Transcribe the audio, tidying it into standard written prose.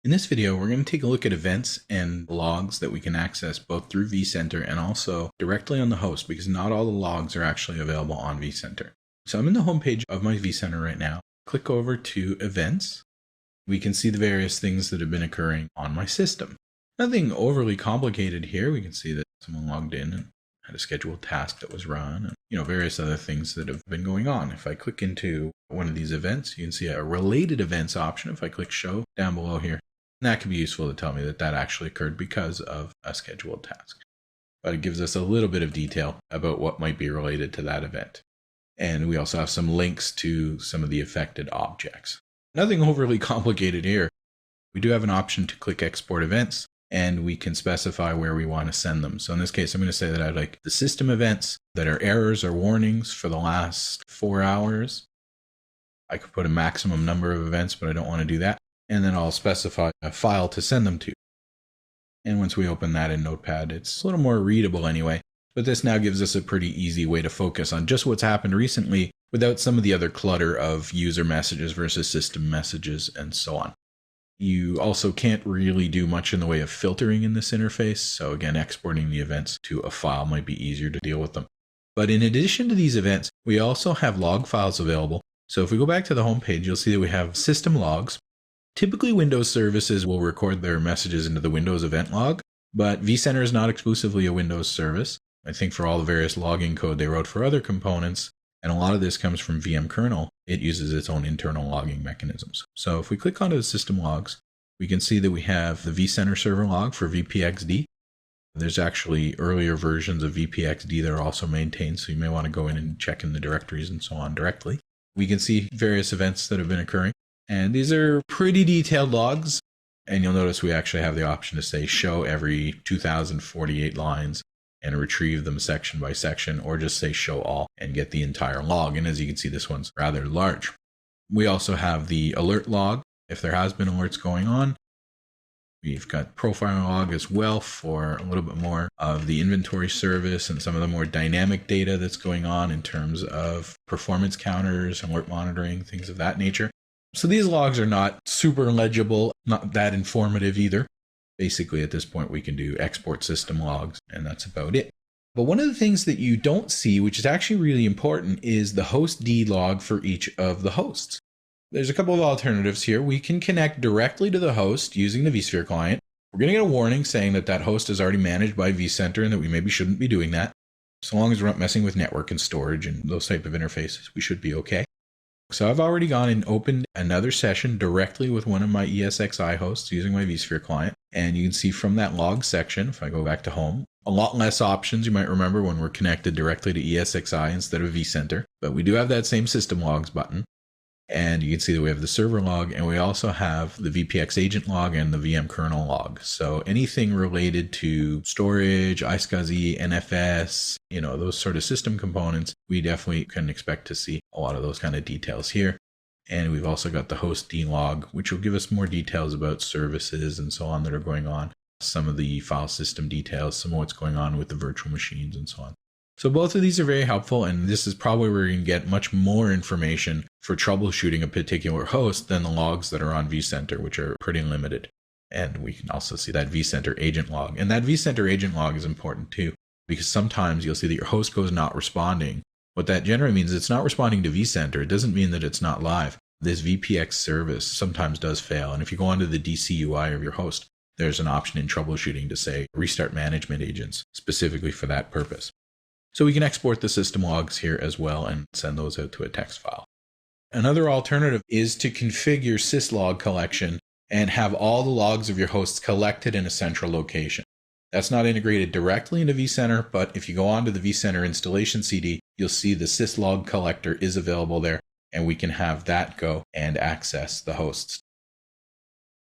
In this video, we're going to take a look at events and logs that we can access both through vCenter and also directly on the host, because not all the logs are actually available on vCenter. So I'm in the homepage of my vCenter right now. Click over to events. We can see the various things that have been occurring on my system. Nothing overly complicated here. We can see that someone logged in and had a scheduled task that was run, and various other things that have been going on. If I click into one of these events, you can see a related events option. If I click show down below here, and that can be useful to tell me that that actually occurred because of a scheduled task. But it gives us a little bit of detail about what might be related to that event. And we also have some links to some of the affected objects. Nothing overly complicated here. We do have an option to click export events, and we can specify where we want to send them. So in this case, I'm going to say that I'd like the system events that are errors or warnings for the last 4 hours. I could put a maximum number of events, but I don't want to do that. And then I'll specify a file to send them to. And once we open that in Notepad, it's a little more readable anyway. But this now gives us a pretty easy way to focus on just what's happened recently without some of the other clutter of user messages versus system messages and so on. You also can't really do much in the way of filtering in this interface. So again, exporting the events to a file might be easier to deal with them. But in addition to these events, we also have log files available. So if we go back to the home page, you'll see that we have system logs. Typically, Windows services will record their messages into the Windows event log, but vCenter is not exclusively a Windows service. I think for all the various logging code they wrote for other components, and a lot of this comes from VM kernel, it uses its own internal logging mechanisms. So if we click onto the system logs, we can see that we have the vCenter server log for VPXD. There's actually earlier versions of VPXD that are also maintained, so you may want to go in and check in the directories and so on directly. We can see various events that have been occurring. And these are pretty detailed logs. And you'll notice we actually have the option to say show every 2048 lines and retrieve them section by section, or just say show all and get the entire log. And as you can see, this one's rather large. We also have the alert log if there has been alerts going on. We've got profile log as well for a little bit more of the inventory service and some of the more dynamic data that's going on in terms of performance counters, alert monitoring, things of that nature. So these logs are not super legible, not that informative either. Basically, at this point, we can do export system logs, and that's about it. But one of the things that you don't see, which is actually really important, is the host D log for each of the hosts. There's a couple of alternatives here. We can connect directly to the host using the vSphere client. We're going to get a warning saying that that host is already managed by vCenter and that we maybe shouldn't be doing that. So long as we're not messing with network and storage and those type of interfaces, we should be okay. So I've already gone and opened another session directly with one of my ESXi hosts using my vSphere client. And you can see from that log section, if I go back to home, a lot less options you might remember when we're connected directly to ESXi instead of vCenter. But we do have that same system logs button. And you can see that we have the server log, and we also have the VPX agent log and the VM kernel log. So anything related to storage, iSCSI, NFS, those sort of system components, we definitely can expect to see a lot of those kind of details here. And we've also got the host D log, which will give us more details about services and so on that are going on, some of the file system details, some of what's going on with the virtual machines and so on. So both of these are very helpful, and this is probably where you can get much more information for troubleshooting a particular host than the logs that are on vCenter, which are pretty limited. And we can also see that vCenter agent log. And that vCenter agent log is important too, because sometimes you'll see that your host goes not responding. What that generally means is it's not responding to vCenter. It doesn't mean that it's not live. This VPX service sometimes does fail. And if you go onto the DCUI of your host, there's an option in troubleshooting to say restart management agents specifically for that purpose. So we can export the system logs here as well and send those out to a text file. Another alternative is to configure syslog collection and have all the logs of your hosts collected in a central location. That's not integrated directly into vCenter, but if you go onto the vCenter installation CD, you'll see the syslog collector is available there, and we can have that go and access the hosts